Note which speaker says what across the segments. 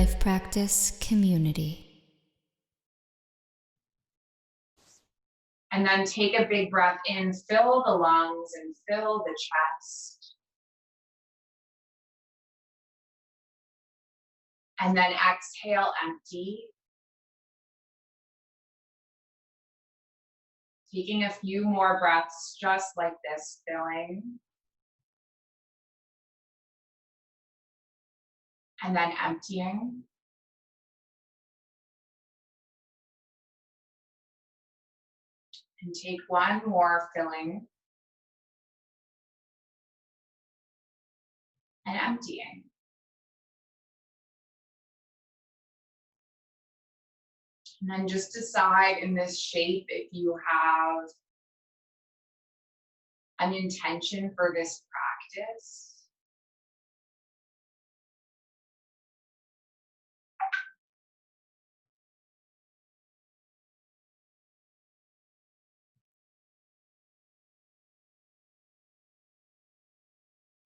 Speaker 1: life practice community.
Speaker 2: And then take a big breath in, fill the lungs and fill the chest. And then exhale, empty. Taking a few more breaths just like this, filling. And then emptying. And take one more, filling. And emptying. And then just decide in this shape if you have an intention for this practice.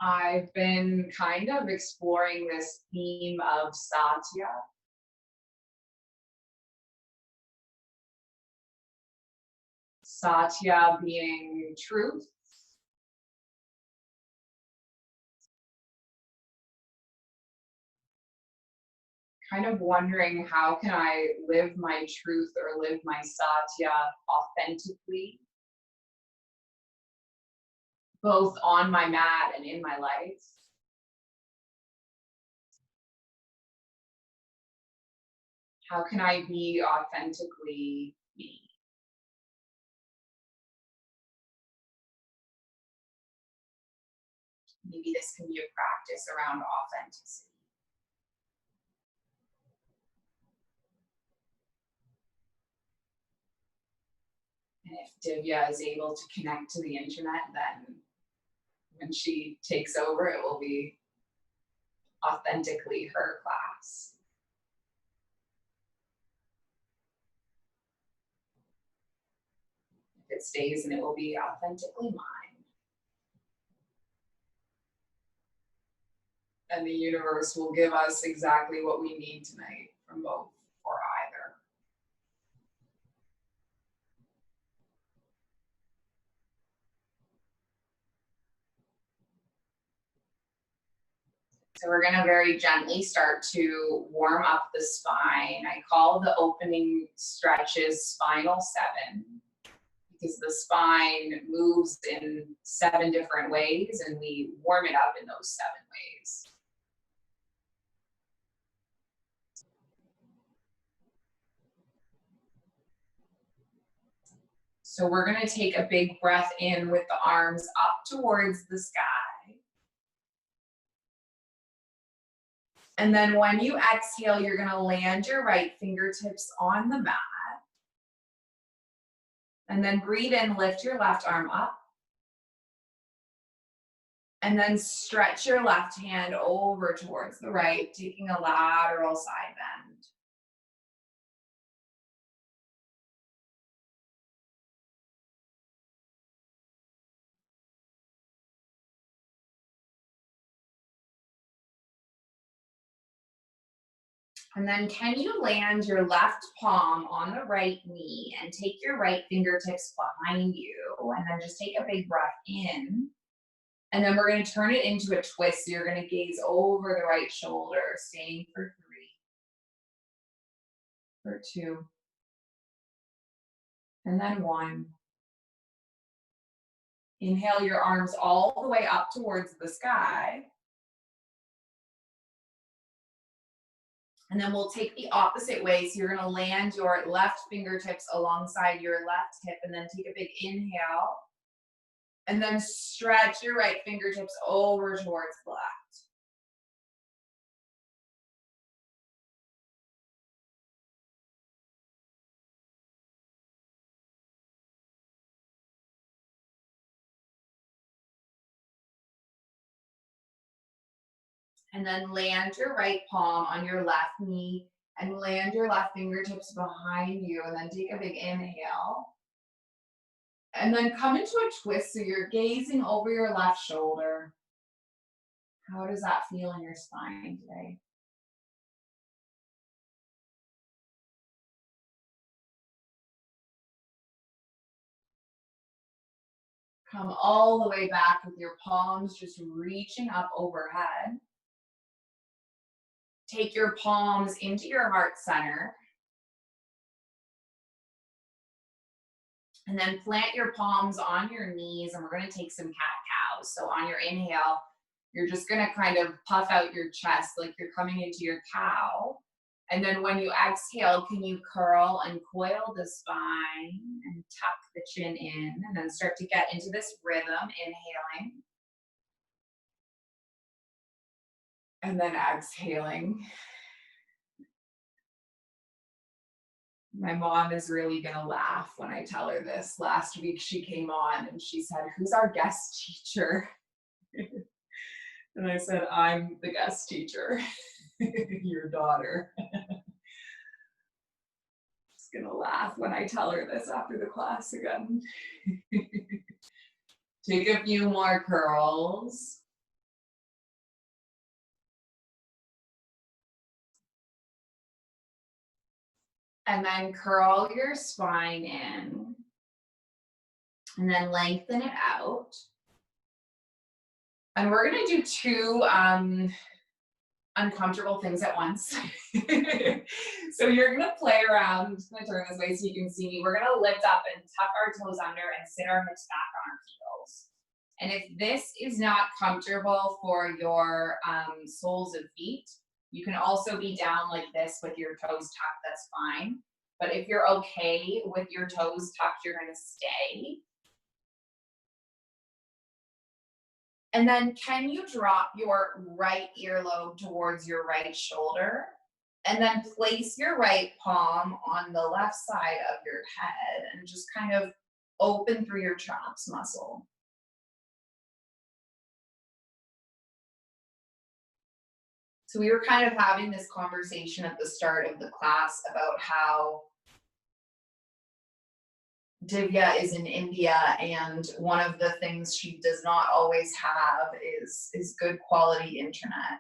Speaker 2: I've been kind of exploring this theme of Satya. Satya being truth. Kind of wondering, how can I live my truth or live my Satya authentically, both on my mat and in my life? How can I be authentically me? Maybe this can be a practice around authenticity. And if Divya is able to connect to the internet, then when she takes over, it will be authentically her class. If it stays, and it will be authentically mine. And the universe will give us exactly what we need tonight from both or either. So we're going to very gently start to warm up the spine. I call the opening stretches spinal 7, because the spine moves in 7 different ways, and we warm it up in those 7 ways. So we're going to take a big breath in with the arms up towards the sky. And then when you exhale, you're going to land your right fingertips on the mat. And then breathe in, lift your left arm up. And then stretch your left hand over towards the right, taking a lateral side bend. And then can you land your left palm on the right knee and take your right fingertips behind you, and then just take a big breath in. And then we're going to turn it into a twist. So you're going to gaze over the right shoulder, staying for 3, for 2, and then 1. Inhale your arms all the way up towards the sky. And then we'll take the opposite way. So you're going to land your left fingertips alongside your left hip, and then take a big inhale. And then stretch your right fingertips over towards the left. And then land your right palm on your left knee and land your left fingertips behind you, and then take a big inhale. And then come into a twist, so you're gazing over your left shoulder. How does that feel in your spine today? Come all the way back with your palms just reaching up overhead. Take your palms into your heart center. And then plant your palms on your knees, and we're going to take some cat-cows. So on your inhale, you're just going to kind of puff out your chest like you're coming into your cow. And then when you exhale, can you curl and coil the spine and tuck the chin in, and then start to get into this rhythm, inhaling. And then exhaling. My mom is really gonna laugh when I tell her this. Last week she came on and she said, "Who's our guest teacher?" And I said, "I'm the guest teacher, your daughter." She's gonna laugh when I tell her this after the class again. Take a few more curls. And then curl your spine in. And then lengthen it out. And we're gonna do two uncomfortable things at once. So you're gonna play around. I'm just gonna turn this way so you can see me. We're gonna lift up and tuck our toes under and sit our hips back on our heels. And if this is not comfortable for your soles of feet, you can also be down like this with your toes tucked, that's fine. But if you're okay with your toes tucked, you're gonna stay. And then can you drop your right earlobe towards your right shoulder? And then place your right palm on the left side of your head and just kind of open through your traps muscle. So we were kind of having this conversation at the start of the class about how Divya is in India, and one of the things she does not always have is good quality internet.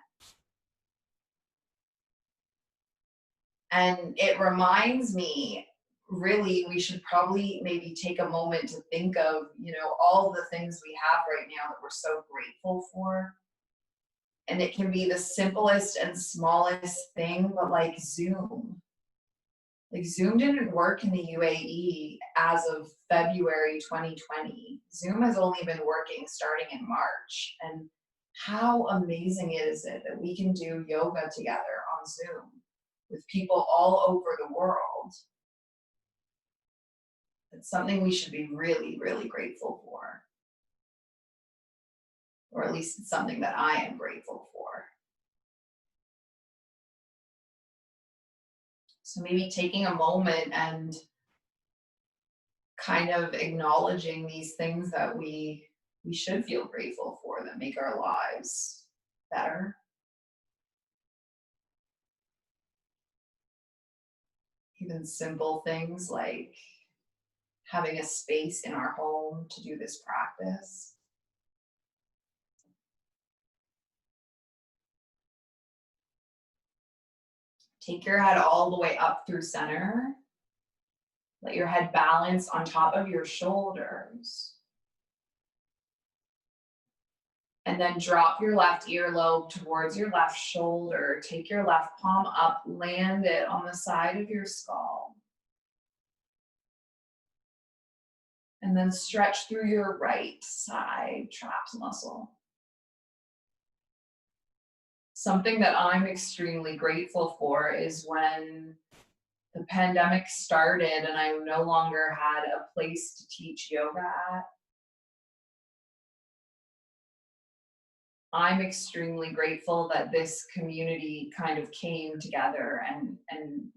Speaker 2: And it reminds me, really, we should probably maybe take a moment to think of, all the things we have right now that we're so grateful for. And it can be the simplest and smallest thing, but like Zoom. Like Zoom didn't work in the UAE as of February 2020. Zoom has only been working starting in March. And how amazing is it that we can do yoga together on Zoom with people all over the world? It's something we should be really, really grateful for. Or at least it's something that I am grateful for. So maybe taking a moment and kind of acknowledging these things that we should feel grateful for, that make our lives better. Even simple things like having a space in our home to do this practice. Take your head all the way up through center. Let your head balance on top of your shoulders. And then drop your left earlobe towards your left shoulder. Take your left palm up, land it on the side of your skull. And then stretch through your right side traps muscle. Something that I'm extremely grateful for is when the pandemic started and I no longer had a place to teach yoga at. I'm extremely grateful that this community kind of came together and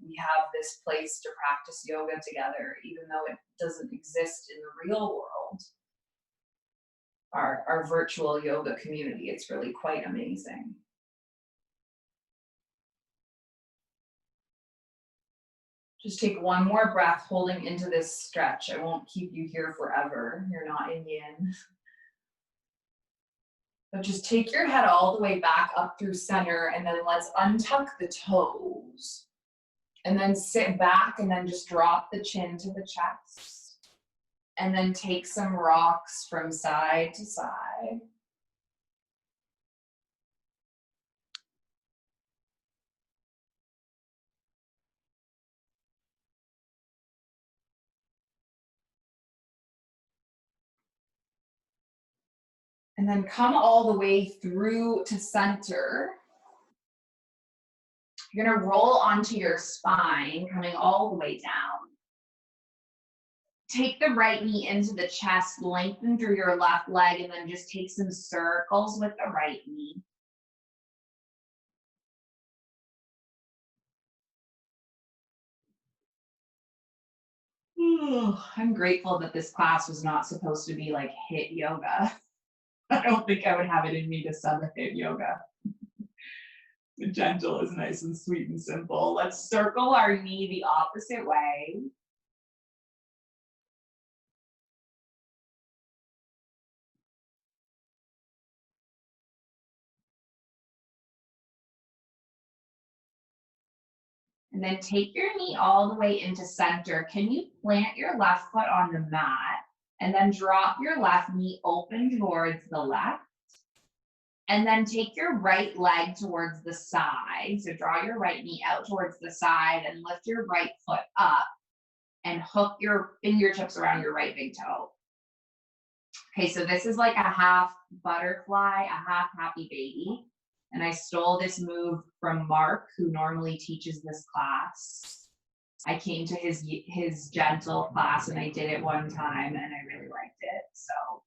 Speaker 2: we have this place to practice yoga together, even though it doesn't exist in the real world. Our virtual yoga community, it's really quite amazing. Just take one more breath, holding into this stretch. I won't keep you here forever. You're not in yin. But just take your head all the way back up through center, and then let's untuck the toes. And then sit back and then just drop the chin to the chest. And then take some rocks from side to side. And then come all the way through to center. You're gonna roll onto your spine, coming all the way down. Take the right knee into the chest, lengthen through your left leg, and then just take some circles with the right knee. I'm grateful that this class was not supposed to be like HIIT yoga. I don't think I would have it in me to sub a HIIT yoga. The gentle is nice and sweet and simple. Let's circle our knee the opposite way. And then take your knee all the way into center. Can you plant your left foot on the mat and then drop your left knee open towards the left? And then take your right leg towards the side. So draw your right knee out towards the side and lift your right foot up and hook your fingertips around your right big toe. Okay, so this is like a half butterfly, a half happy baby. And I stole this move from Mark, who normally teaches this class. I came to his gentle class and I did it one time and I really liked it. So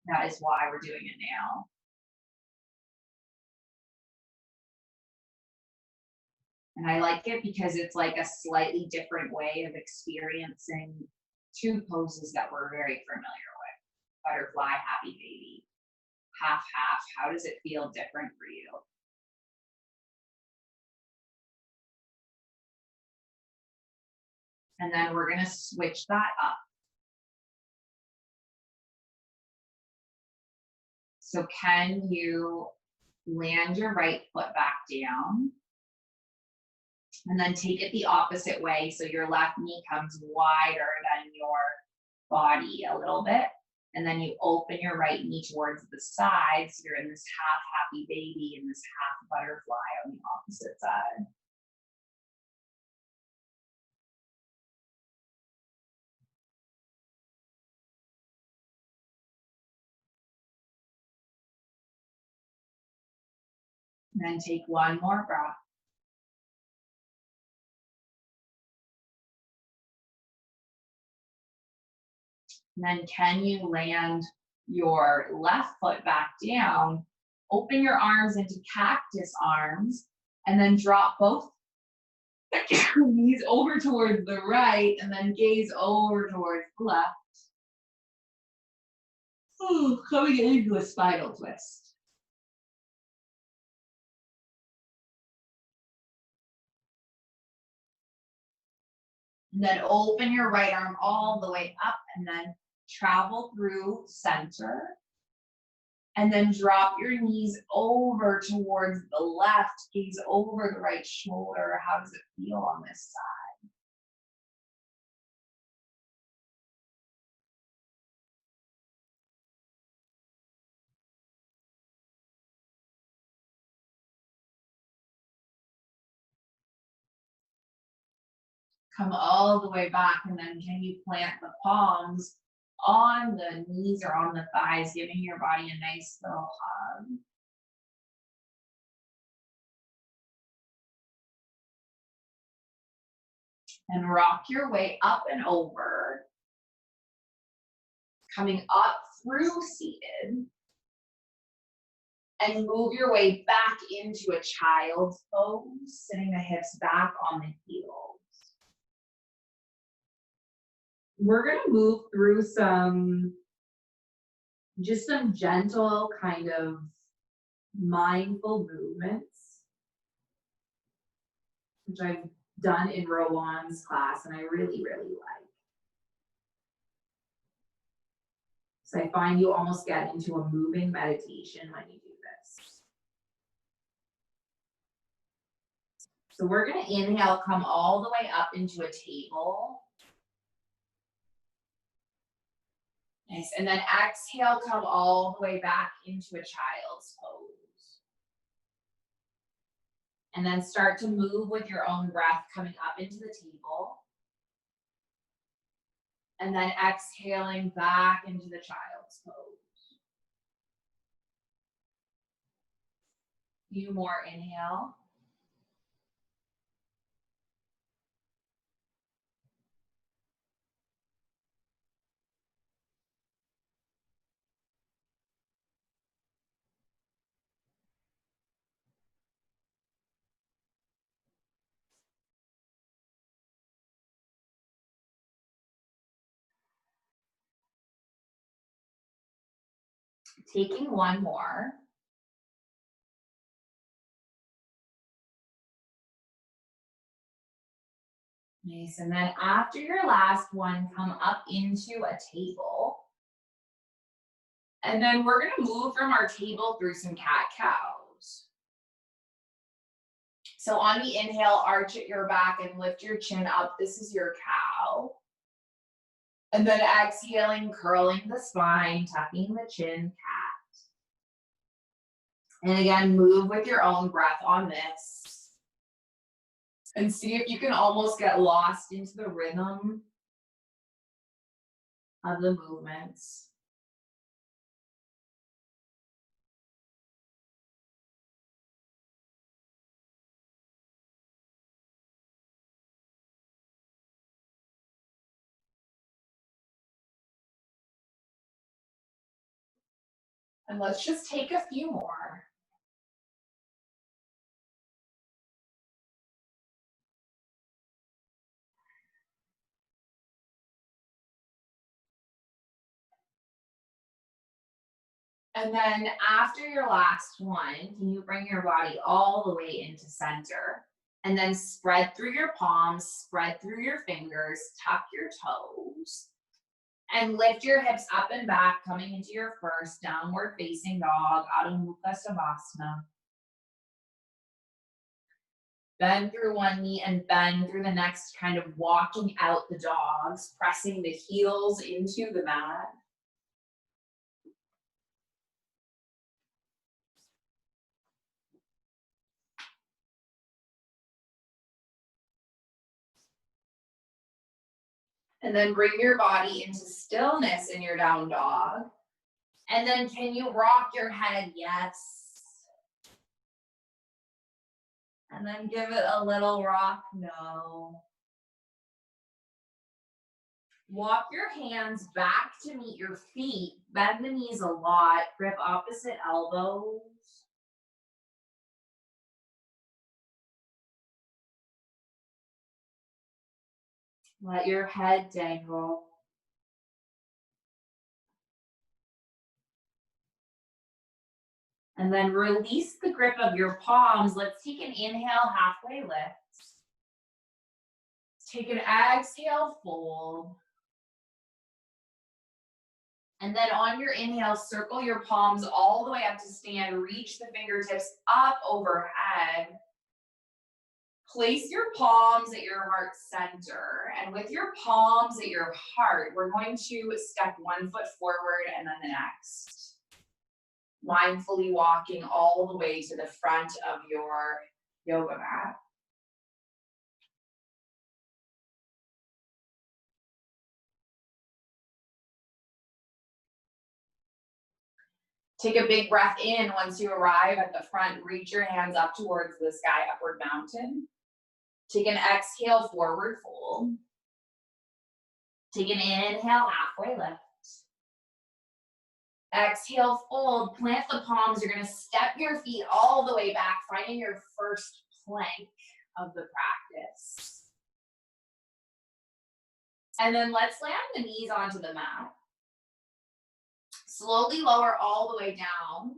Speaker 2: that is why we're doing it now. And I like it because it's like a slightly different way of experiencing two poses that we're very familiar with. Butterfly, happy baby, half, half. How does it feel different for you? And then we're gonna switch that up. So can you land your right foot back down? And then take it the opposite way. So your left knee comes wider than your body a little bit. And then you open your right knee towards the side. So you're in this half happy baby and this half butterfly on the opposite side. And then take one more breath. And then can you land your left foot back down, open your arms into cactus arms, and then drop both knees over towards the right, and then gaze over towards the left. Ooh, coming into a spinal twist. And then open your right arm all the way up and then travel through center. And then drop your knees over towards the left, gaze over the right shoulder. How does it feel on this side? Come all the way back, and then can you plant the palms on the knees or on the thighs, giving your body a nice little hug. And rock your way up and over, coming up through seated, and move your way back into a child's pose, sitting the hips back on the heels. We're gonna move through some gentle kind of mindful movements, which I've done in Rowan's class and I really, really like. So I find you almost get into a moving meditation when you do this. So we're gonna inhale, come all the way up into a table. Nice, and then exhale, come all the way back into a child's pose. And then start to move with your own breath, coming up into the table. And then exhaling back into the child's pose. Few more, inhale. Taking one more. Nice, and then after your last one, come up into a table. And then we're gonna move from our table through some cat-cows. So on the inhale, arch at your back and lift your chin up. This is your cow. And then exhaling, curling the spine, tucking the chin, cat. And again, move with your own breath on this. And see if you can almost get lost into the rhythm of the movements. And let's just take a few more. And then after your last one, can you bring your body all the way into center? And then spread through your palms, spread through your fingers, tuck your toes. And lift your hips up and back, coming into your first downward facing dog, Adho Mukha Savasana. Bend through one knee and bend through the next, kind of walking out the dogs, pressing the heels into the mat. And then bring your body into stillness in your down dog. And then can you rock your head? Yes. And then give it a little rock. No. Walk your hands back to meet your feet. Bend the knees a lot. Grip opposite elbows. Let your head dangle. And then release the grip of your palms. Let's take an inhale, halfway lift. Take an exhale, fold. And then on your inhale, circle your palms all the way up to stand. Reach the fingertips up overhead. Place your palms at your heart center. And with your palms at your heart, we're going to step one foot forward and then the next. Mindfully walking all the way to the front of your yoga mat. Take a big breath in. Once you arrive at the front, reach your hands up towards the sky, upward mountain. Take an exhale, forward fold. Take an inhale, halfway lift. Exhale, fold. Plant the palms. You're going to step your feet all the way back, finding your first plank of the practice. And then let's land the knees onto the mat. Slowly lower all the way down.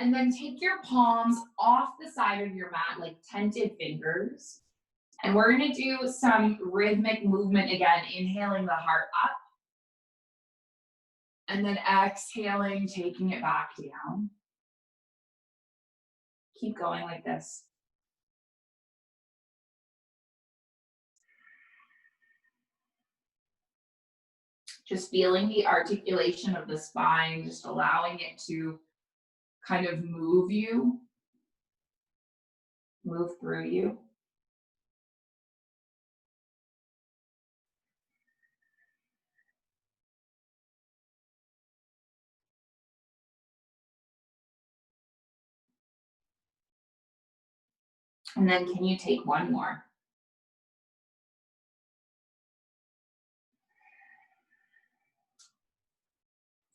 Speaker 2: And then take your palms off the side of your mat like tented fingers. And we're going to do some rhythmic movement again, inhaling the heart up. And then exhaling, taking it back down. Keep going like this. Just feeling the articulation of the spine, just allowing it to kind of move you, move through you. And then can you take one more?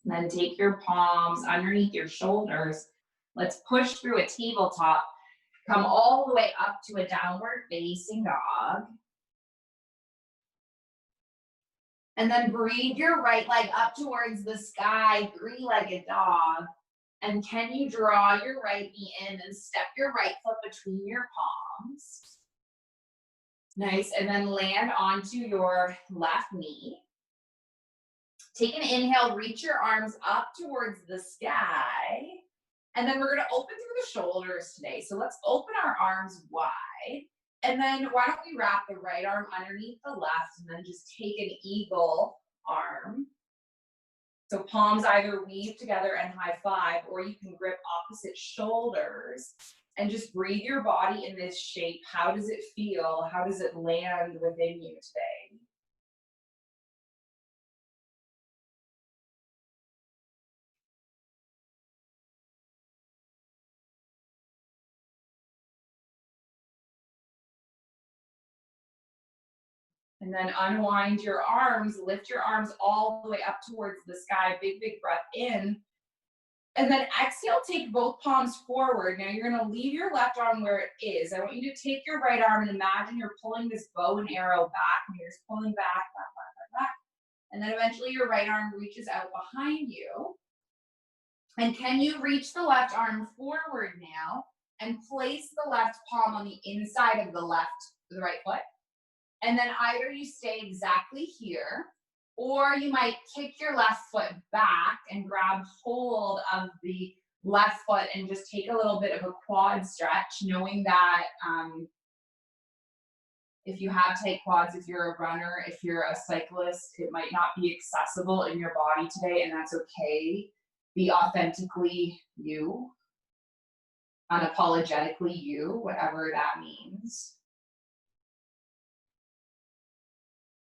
Speaker 2: And then take your palms underneath your shoulders. Let's push through a tabletop. Come all the way up to a downward facing dog. And then breathe your right leg up towards the sky, three-legged dog. And can you draw your right knee in and step your right foot between your palms? Nice, and then land onto your left knee. Take an inhale, reach your arms up towards the sky. And then we're gonna open through the shoulders today. So let's open our arms wide. And then why don't we wrap the right arm underneath the left and then just take an eagle arm. So palms either weave together and high five, or you can grip opposite shoulders and just breathe your body in this shape. How does it feel? How does it land within you today? And then unwind your arms, lift your arms all the way up towards the sky. Big, big breath in. And then exhale, take both palms forward. Now you're gonna leave your left arm where it is. I want you to take your right arm and imagine you're pulling this bow and arrow back, and you're just pulling back, back, back, back, back. And then eventually your right arm reaches out behind you. And can you reach the left arm forward now and place the left palm on the inside of the right foot? And then either you stay exactly here, or you might kick your left foot back and grab hold of the left foot and just take a little bit of a quad stretch, knowing that if you have tight quads, if you're a runner, if you're a cyclist, it might not be accessible in your body today, and that's okay. Be authentically you, unapologetically you, whatever that means.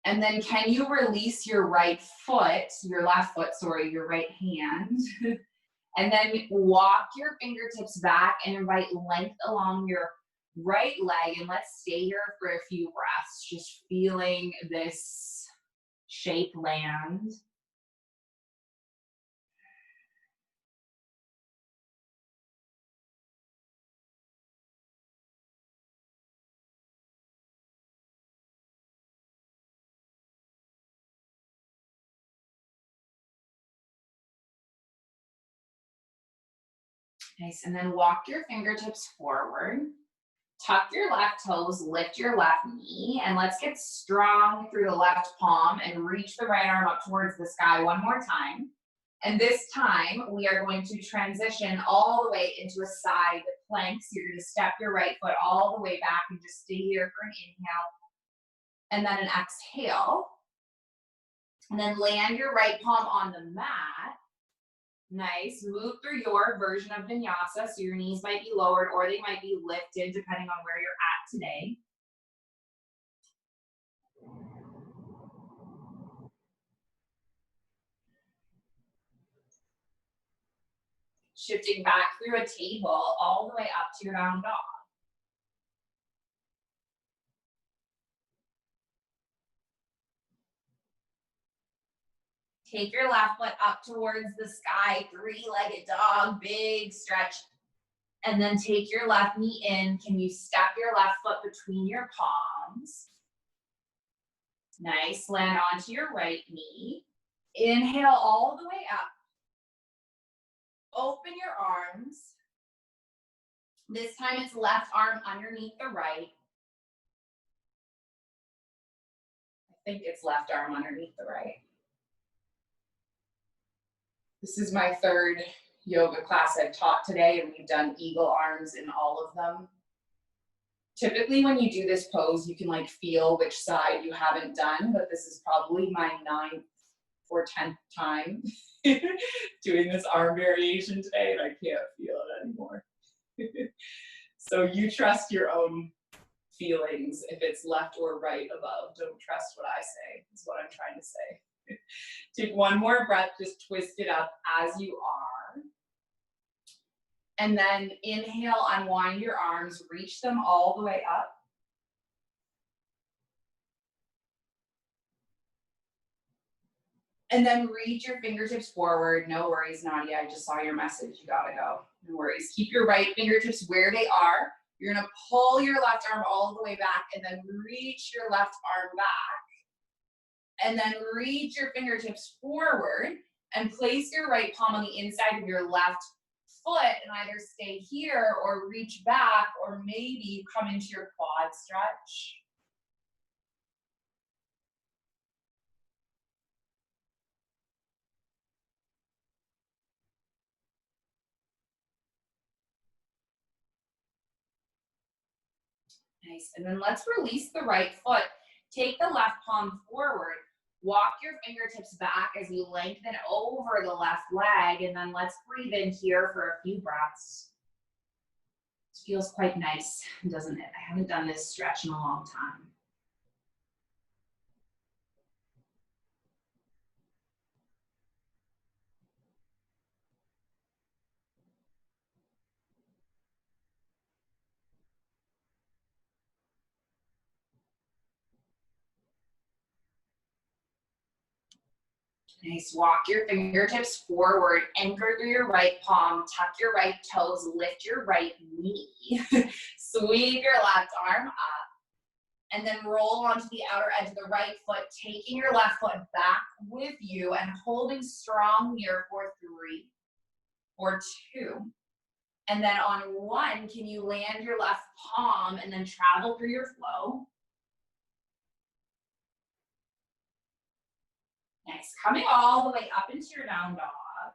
Speaker 2: And then can you release your right foot, your left foot, sorry, your right hand. And then walk your fingertips back and invite length along your right leg. And let's stay here for a few breaths, just feeling this shape land. Nice, and then walk your fingertips forward. Tuck your left toes, lift your left knee, and let's get strong through the left palm and reach the right arm up towards the sky one more time. And this time, we are going to transition all the way into a side plank. So you're gonna step your right foot all the way back and just stay here for an inhale. And then an exhale. And then land your right palm on the mat. Nice, move through your version of vinyasa. So your knees might be lowered or they might be lifted depending on where you're at today. Shifting back through a table all the way up to your down dog. Take your left foot up towards the sky, three-legged dog, big stretch. And then take your left knee in. Can you step your left foot between your palms? Nice, land onto your right knee. Inhale all the way up. Open your arms. This time it's left arm underneath the right. I think it's left arm underneath the right. This is my third yoga class I've taught today, and we've done eagle arms in all of them. Typically when you do this pose, you can like feel which side you haven't done, but this is probably my 9th for 10th time doing this arm variation today, and I can't feel it anymore. So you trust your own feelings if it's left or right above. Don't trust what I say, is what I'm trying to say. Take one more breath, just twist it up as you are. And then inhale, unwind your arms, reach them all the way up. And then reach your fingertips forward. No worries, Nadia, I just saw your message. You gotta go. No worries. Keep your right fingertips where they are. You're gonna pull your left arm all the way back and then reach your left arm back. And then reach your fingertips forward and place your right palm on the inside of your left foot and either stay here or reach back, or maybe come into your quad stretch. Nice. And then let's release the right foot. Take the left palm forward. Walk your fingertips back as you lengthen over the left leg. And then let's breathe in here for a few breaths. It feels quite nice, doesn't it? I haven't done this stretch in a long time. Nice. Walk your fingertips forward, anchor through your right palm, tuck your right toes, lift your right knee, sweep your left arm up, and then roll onto the outer edge of the right foot, taking your left foot back with you and holding strong here for 3 or 2. And then on 1, can you land your left palm and then travel through your flow? Nice. Coming all the way up into your down dog.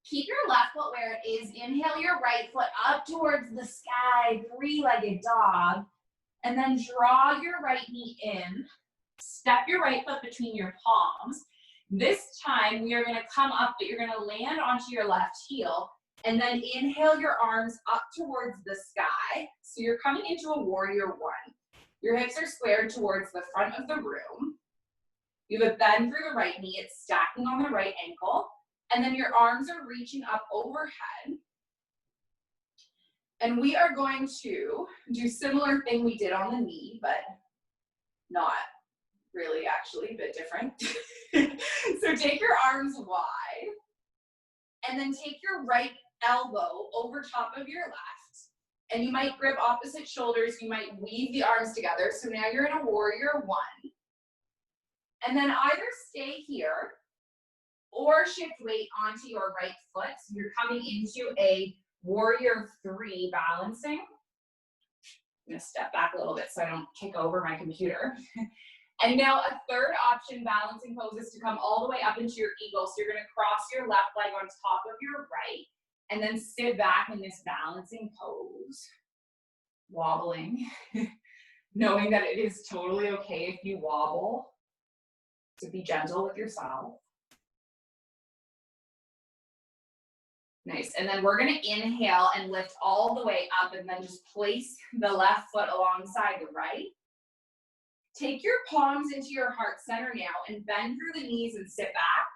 Speaker 2: Keep your left foot where it is. Inhale your right foot up towards the sky, 3-legged dog. And then draw your right knee in. Step your right foot between your palms. This time we are going to come up, but you're going to land onto your left heel. And then inhale your arms up towards the sky. So you're coming into a warrior 1. Your hips are squared towards the front of the room. You have a bend through the right knee. It's stacking on the right ankle. And then your arms are reaching up overhead. And we are going to do similar thing we did on the knee, but not really, actually, a bit different. So take your arms wide. And then take your right elbow over top of your left. And you might grip opposite shoulders. You might weave the arms together. So now you're in a warrior 1. And then either stay here or shift weight onto your right foot. So you're coming into a warrior 3 balancing. I'm gonna step back a little bit so I don't kick over my computer. And now a third option balancing pose is to come all the way up into your eagle. So you're gonna cross your left leg on top of your right and then sit back in this balancing pose, wobbling, knowing that it is totally okay if you wobble. So be gentle with yourself. Nice. And then we're going to inhale and lift all the way up and then just place the left foot alongside the right. Take your palms into your heart center now and bend through the knees and sit back.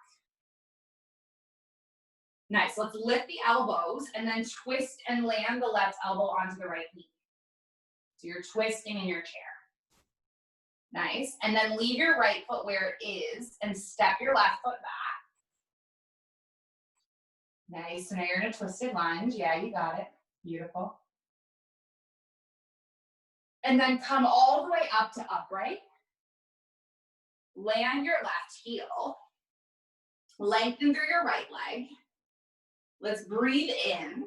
Speaker 2: Nice. Let's lift the elbows and then twist and land the left elbow onto the right knee. So you're twisting in your chair. Nice. And then leave your right foot where it is and step your left foot back. Nice. So now you're in a twisted lunge. Yeah, you got it. Beautiful. And then come all the way up to upright. Land your left heel. Lengthen through your right leg. Let's breathe in.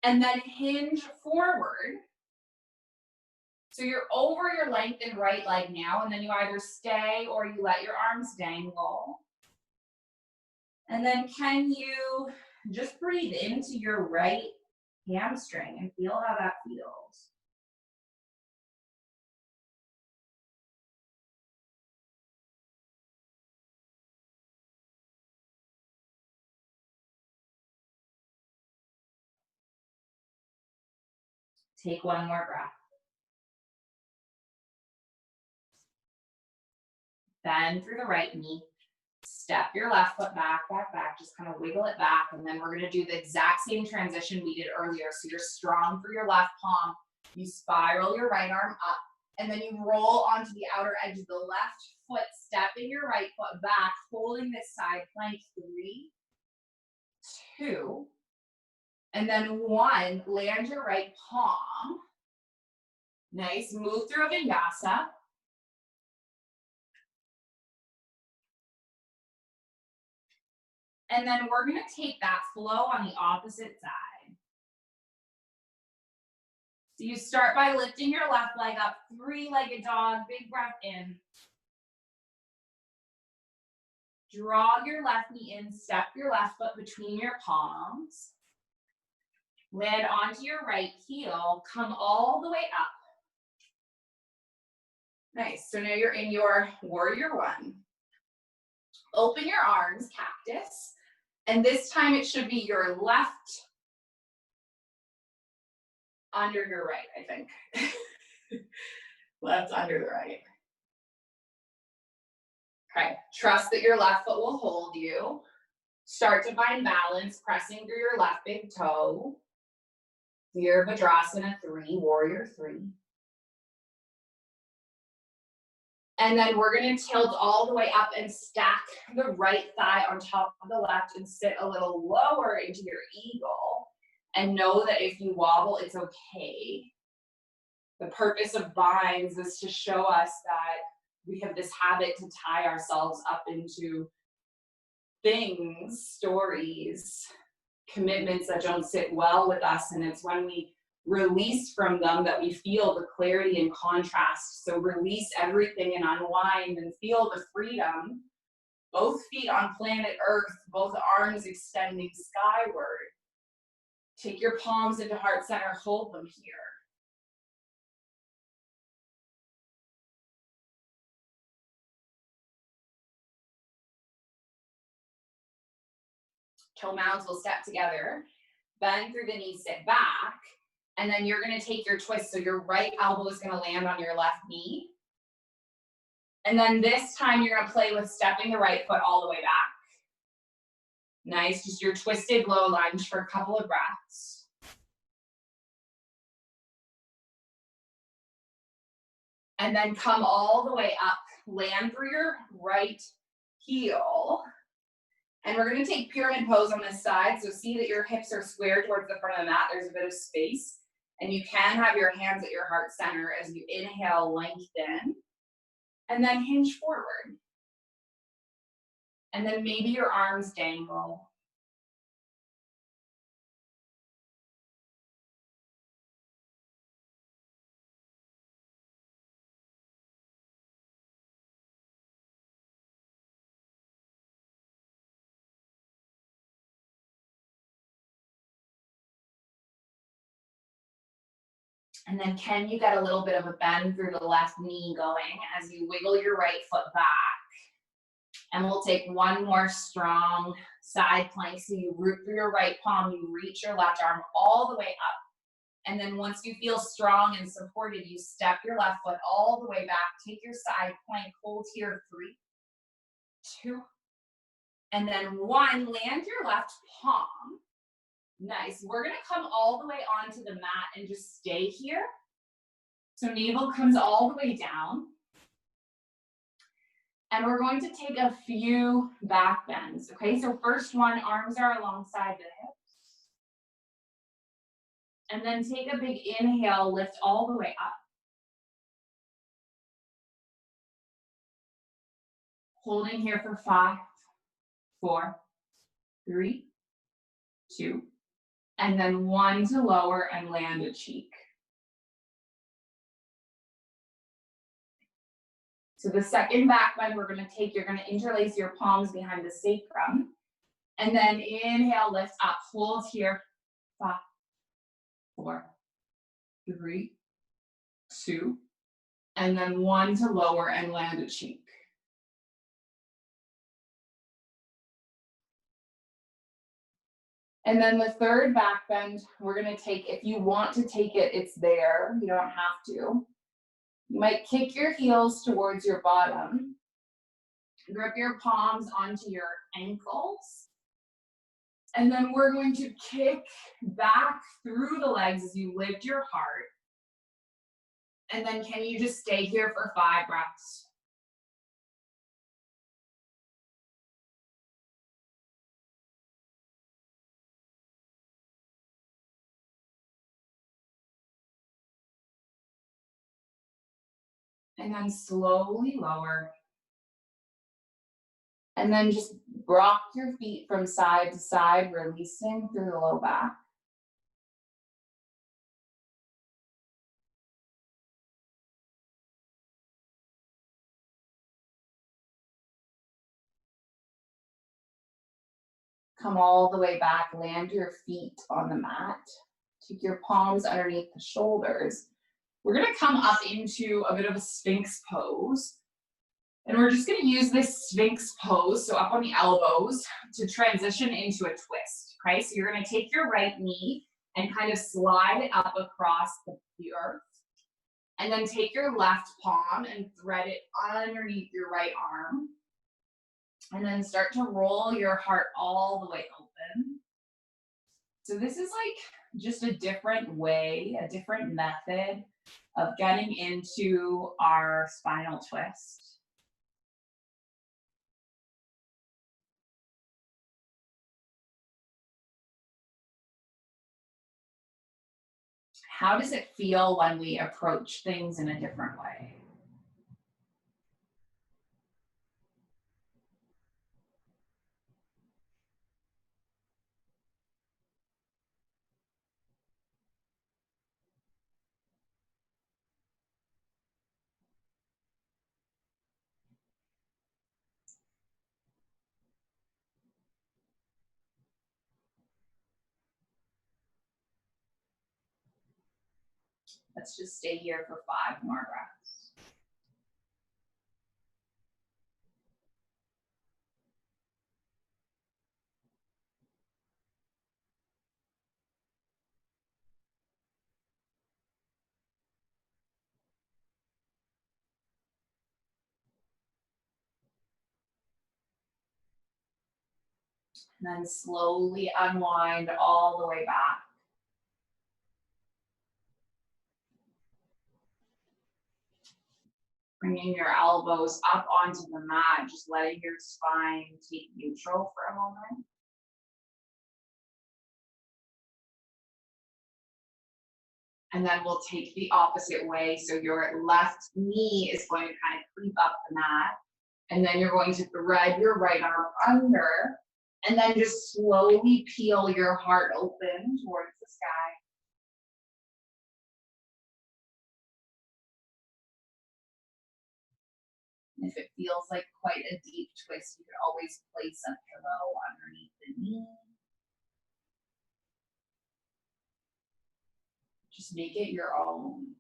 Speaker 2: And then hinge forward. So you're over your lengthened right leg now, and then you either stay or you let your arms dangle. And then can you just breathe into your right hamstring and feel how that feels? Take one more breath. Bend through the right knee. Step your left foot back, back, back. Just kind of wiggle it back. And then we're going to do the exact same transition we did earlier. So you're strong through your left palm. You spiral your right arm up. And then you roll onto the outer edge of the left foot, stepping your right foot back, holding this side plank. 3, 2, and then 1. Land your right palm. Nice. Move through a vinyasa. And then we're going to take that flow on the opposite side. So you start by lifting your left leg up, 3-legged dog, big breath in. Draw your left knee in, step your left foot between your palms. Land onto your right heel, come all the way up. Nice, so now you're in your warrior 1. Open your arms, cactus. And this time it should be your left under your right, I think. Left under the right. Okay, trust that your left foot will hold you. Start to find balance, pressing through your left big toe. Virabhadrasana 3, warrior 3. And then we're going to tilt all the way up and stack the right thigh on top of the left and sit a little lower into your eagle. And know that if you wobble, it's okay. The purpose of binds is to show us that we have this habit to tie ourselves up into things, stories, commitments that don't sit well with us. And it's when we release from them that we feel the clarity and contrast. So release everything and unwind and feel the freedom. Both feet on planet Earth, both arms extending skyward. Take your palms into heart center, hold them here. Toe mounds will step together. Bend through the knee, sit back. And then you're going to take your twist. So your right elbow is going to land on your left knee. And then this time you're going to play with stepping the right foot all the way back. Nice. Just your twisted low lunge for a couple of breaths. And then come all the way up. Land through your right heel. And we're going to take pyramid pose on this side. So see that your hips are square towards the front of the mat. There's a bit of space. And you can have your hands at your heart center as you inhale, lengthen. And then hinge forward. And then maybe your arms dangle. And then can you get a little bit of a bend through the left knee going as you wiggle your right foot back. And we'll take one more strong side plank. So you root through your right palm, you reach your left arm all the way up. And then once you feel strong and supported, you step your left foot all the way back. Take your side plank, hold here, 3, 2, and then 1. Land your left palm. Nice. We're going to come all the way onto the mat and just stay here. So navel comes all the way down. And we're going to take a few back bends. Okay, so first one, arms are alongside the hips. And then take a big inhale, lift all the way up. Holding here for 5, 4, 3, 2, and then 1 to lower and land a cheek. So the second back bend we're going to take, you're going to interlace your palms behind the sacrum. And then inhale, lift up, hold here, 5, 4, 3, 2, and then 1 to lower and land a cheek. And then the third back bend, we're gonna take, if you want to take it, it's there, you don't have to. You might kick your heels towards your bottom, grip your palms onto your ankles, and then we're going to kick back through the legs as you lift your heart. And then can you just stay here for 5 breaths? And then slowly lower. And then just rock your feet from side to side, releasing through the low back. Come all the way back, land your feet on the mat. Take your palms underneath the shoulders. We're gonna come up into a bit of a Sphinx pose. And we're just gonna use this Sphinx pose, so up on the elbows, to transition into a twist, okay? So you're gonna take your right knee and kind of slide it up across the earth. And then take your left palm and thread it underneath your right arm. And then start to roll your heart all the way open. So this is like just a different way, a different method of getting into our spinal twist. How does it feel when we approach things in a different way? Let's just stay here for 5 more breaths. And then slowly unwind all the way back. Bringing your elbows up onto the mat, just letting your spine take neutral for a moment. And then we'll take the opposite way. So your left knee is going to kind of creep up the mat. And then you're going to thread your right arm under. And then just slowly peel your heart open towards the sky. And if it feels like quite a deep twist, you can always place a pillow underneath the knee. Just make it your own.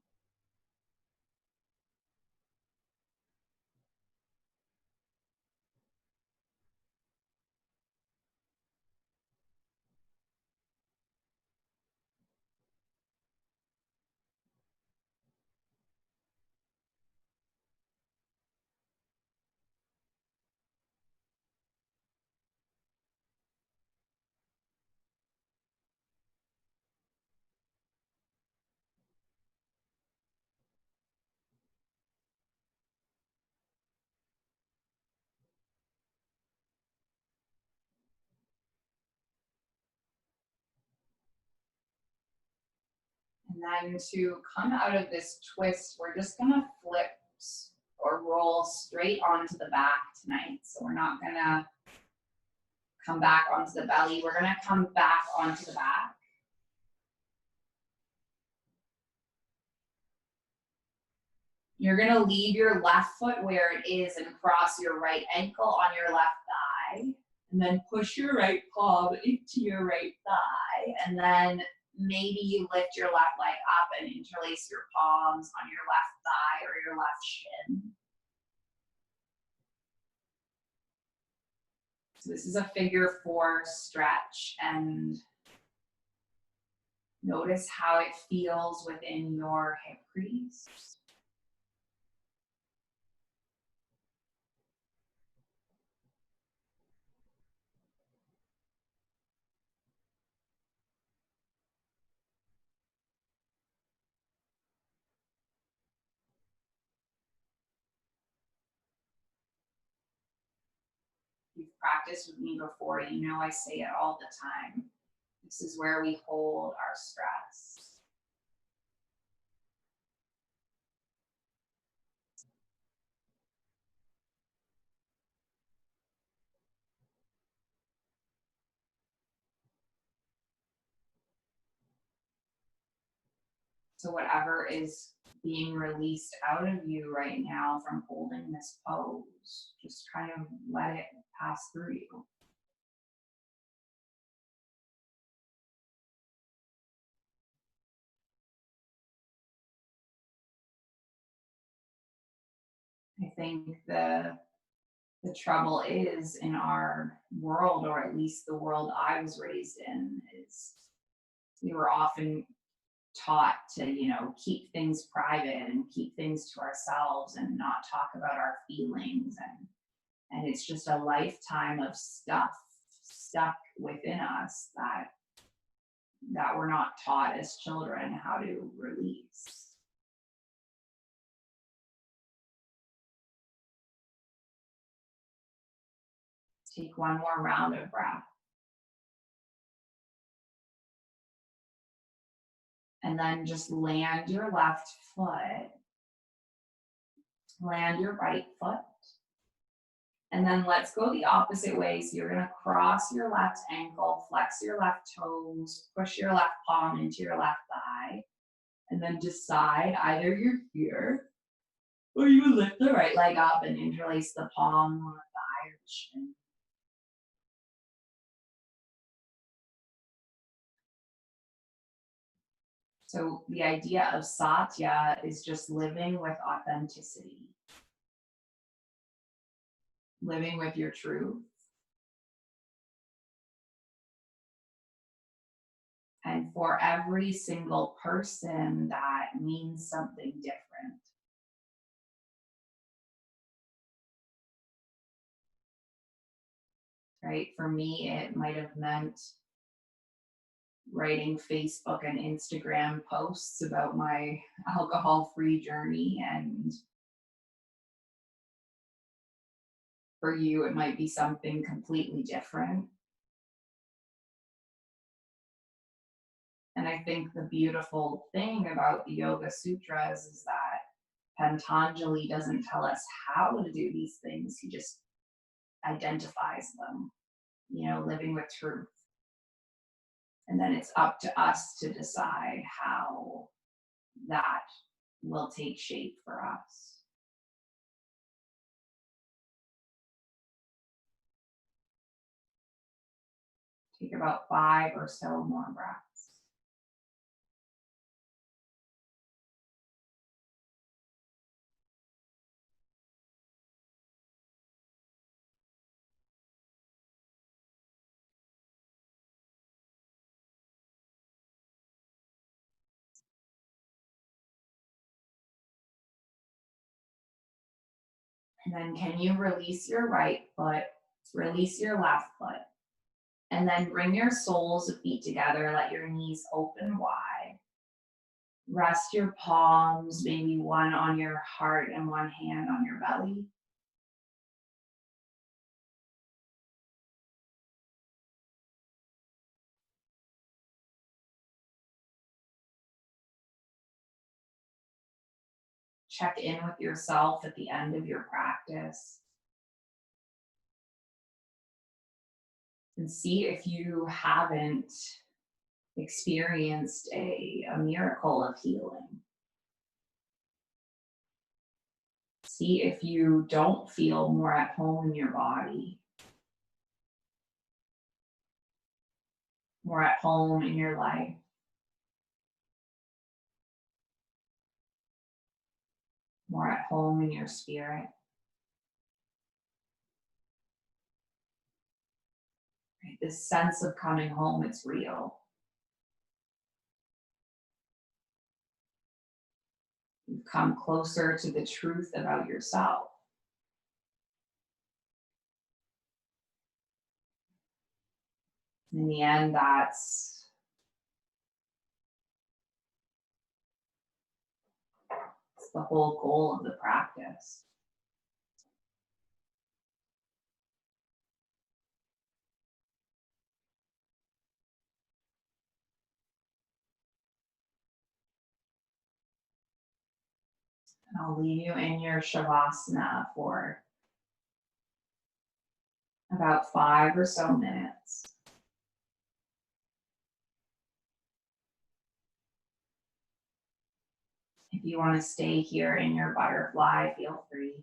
Speaker 2: And then to come out of this twist, we're just gonna flip or roll straight onto the back tonight. So we're not gonna come back onto the belly. We're gonna come back onto the back. You're gonna leave your left foot where it is and cross your right ankle on your left thigh. And then push your right palm into your right thigh. And then maybe you lift your left leg up and interlace your palms on your left thigh or your left shin. So this is a figure 4 stretch, and Notice how it feels within your hip crease. If you've practiced with me before, you know I say it all the time. This is where we hold our stress. So whatever is being released out of you right now from holding this pose, just kind of let it pass through you. I think the trouble is in our world, or at least the world I was raised in, is we were often taught to, keep things private and keep things to ourselves and not talk about our feelings. And it's just a lifetime of stuff stuck within us that we're not taught as children how to release. Take one more round of breath. And then just land your left foot, land your right foot. And then let's go the opposite way. So you're gonna cross your left ankle, flex your left toes, push your left palm into your left thigh, and then decide either you're here or you lift the right leg up and interlace the palm on the thigh or the shin. So the idea of satya is just living with authenticity, living with your truth. And for every single person, that means something different. Right? For me, it might have meant writing Facebook and Instagram posts about my alcohol-free journey. And for you, it might be something completely different. And I think the beautiful thing about the Yoga Sutras is that Patanjali doesn't tell us how to do these things. He just identifies them, living with truth. And then it's up to us to decide how that will take shape for us. Take about 5 or so more breaths. And then can you release your right foot, release your left foot, and then bring your soles of feet together, let your knees open wide. Rest your palms, maybe one on your heart and one hand on your belly. Check in with yourself at the end of your practice. And see if you haven't experienced a miracle of healing. See if you don't feel more at home in your body, more at home in your life. More at home in your spirit. Right? This sense of coming home, it's real. You've come closer to the truth about yourself. In the end, that's the whole goal of the practice. And I'll leave you in your Shavasana for about 5 or so minutes. If you want to stay here in your butterfly, feel free.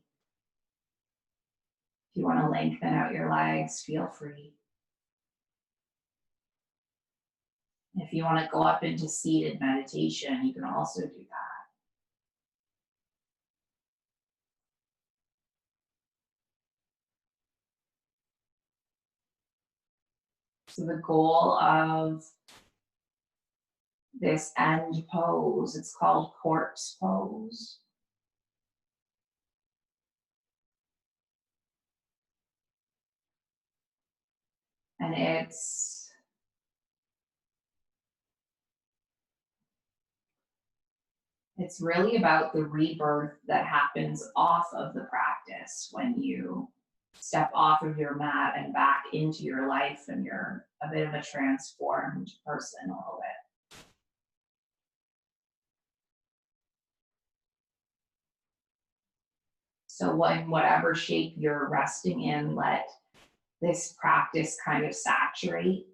Speaker 2: If you want to lengthen out your legs, feel free. If you want to go up into seated meditation, you can also do that. So the goal of this end pose, it's called corpse pose. And it's really about the rebirth that happens off of the practice when you step off of your mat and back into your life and you're a bit of a transformed person a little bit. So in whatever shape you're resting in, let this practice kind of saturate.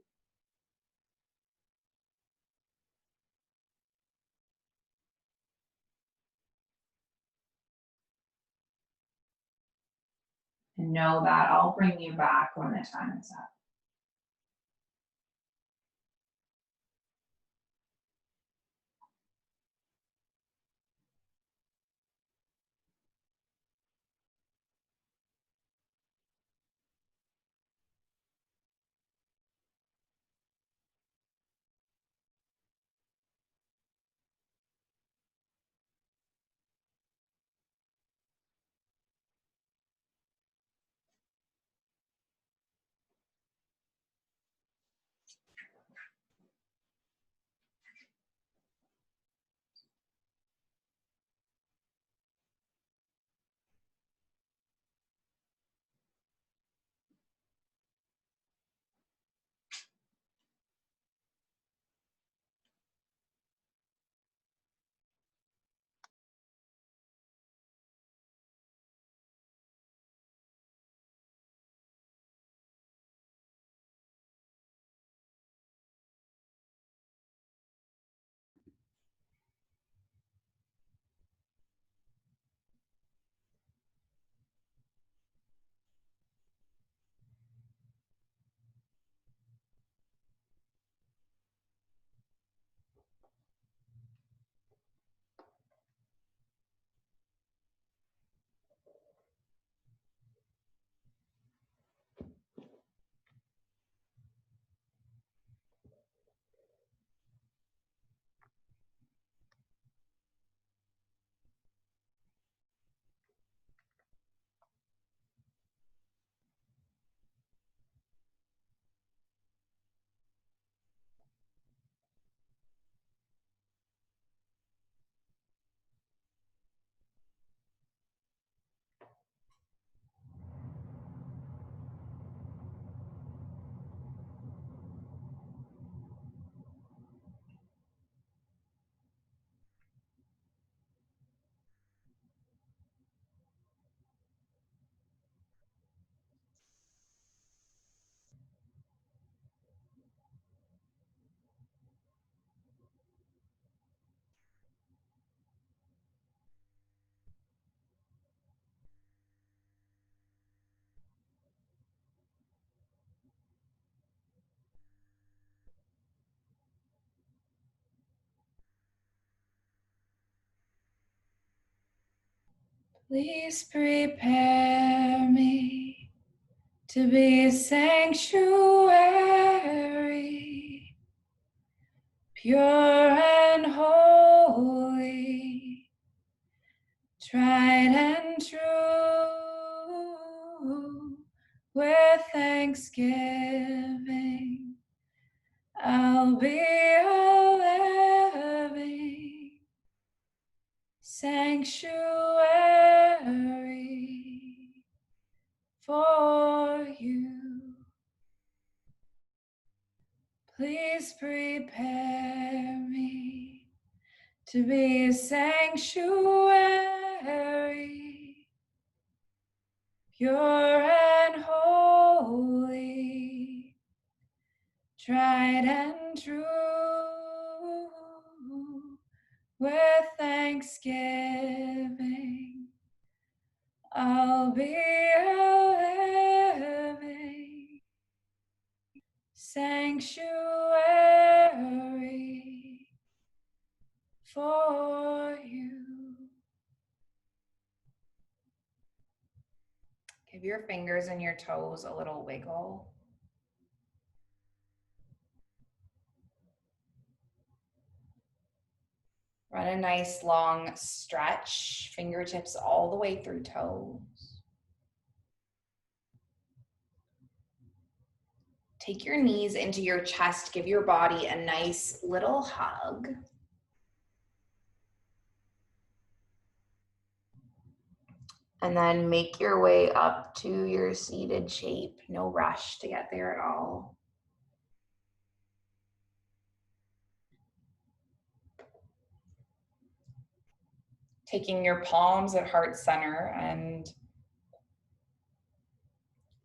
Speaker 2: And know that I'll bring you back when the time is up.
Speaker 3: Please prepare me to be a sanctuary, pure and holy, thanksgiving. I'll be a living sanctuary for you. Please prepare me to be a sanctuary, pure and holy, tried and true. With thanksgiving, I'll be a living sanctuary for you. Give your fingers and your toes a little wiggle. Run a nice long stretch, fingertips all the way through toes. Take your knees into your chest, give your body a nice little hug. And then make your way up to your seated shape. No rush to get there at all. Taking your palms at heart center and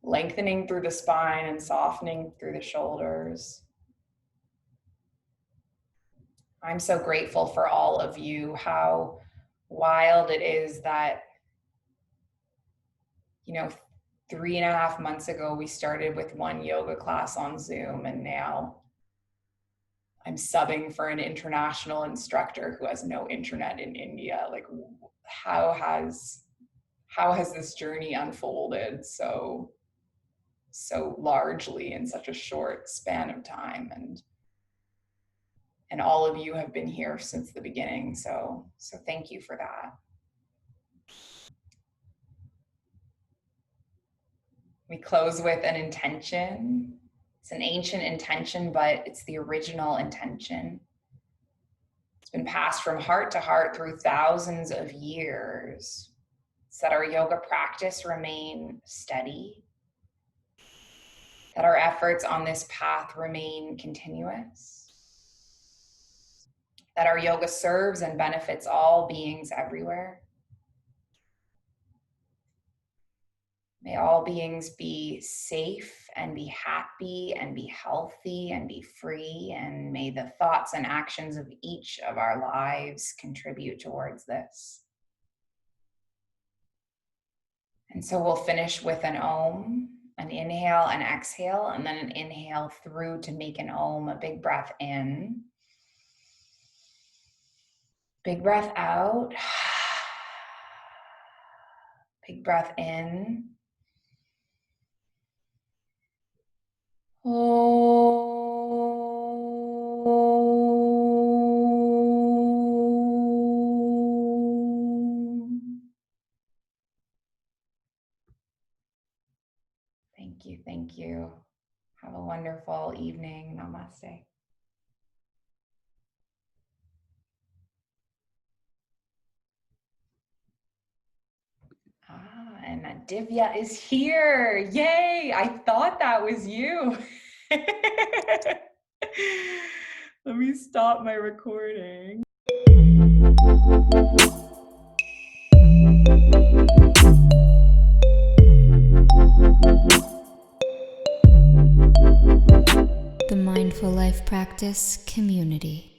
Speaker 3: lengthening through the spine and softening through the shoulders. I'm so grateful for all of you, how wild it is that, 3.5 months ago, we started with one yoga class on Zoom, and now I'm subbing for an international instructor who has no internet in India. Like, how has this journey unfolded so largely in such a short span of time? And all of you have been here since the beginning. So thank you for that. We close with an intention. It's an ancient intention, but it's the original intention. It's been passed from heart to heart through thousands of years. It's that our yoga practice remain steady, that our efforts on this path remain continuous, that our yoga serves and benefits all beings everywhere. May all beings be safe and be happy and be healthy and be free, and may the thoughts and actions of each of our lives contribute towards this. And so we'll finish with an Om, an inhale and exhale, and then an inhale through to make an Om, a big breath in. Big breath out. Big breath in. Thank you. Have a wonderful evening. Namaste. And Divya is here. Yay! I thought that was you. Let me stop my recording.
Speaker 1: The Mindful Life Practice Community.